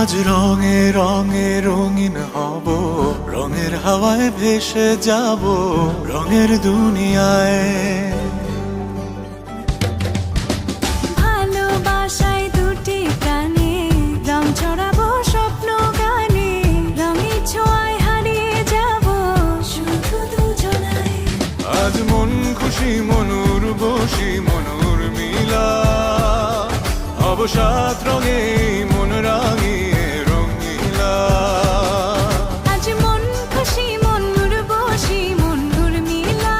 আজ রঙে রঙে রঙিন হব, রঙের হাওয়ায় ভেসে যাব রঙের দুনিয়ায়। ভালোবাসায় দুটি প্রাণে রং ছড়াবো স্বপ্ন গানে, রঙের ছোঁয়ায় হারিয়ে যাব শুধু দুজনায়। আজ মন খুশি মনুর বসি মনুর মিলা, হব সাত রঙে মন রাঙিয়ে রঙিলা। আজ মন খুশি মনুর বসি মনুর মিলা,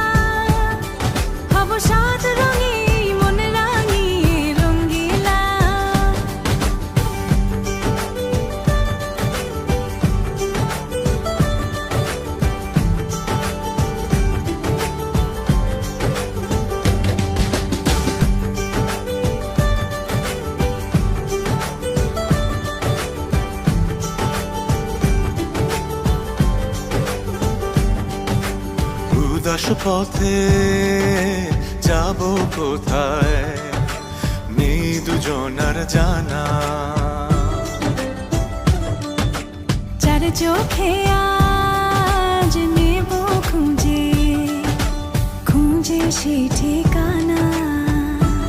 হব সাত রঙে মন রাঙিয়ে রঙ্গিলা। উদাস পথে যাব কোথায় নেই দুজনার জানা। চার চোখে আজ নেব খুঁজে খুঁজে সে ঠিকানা।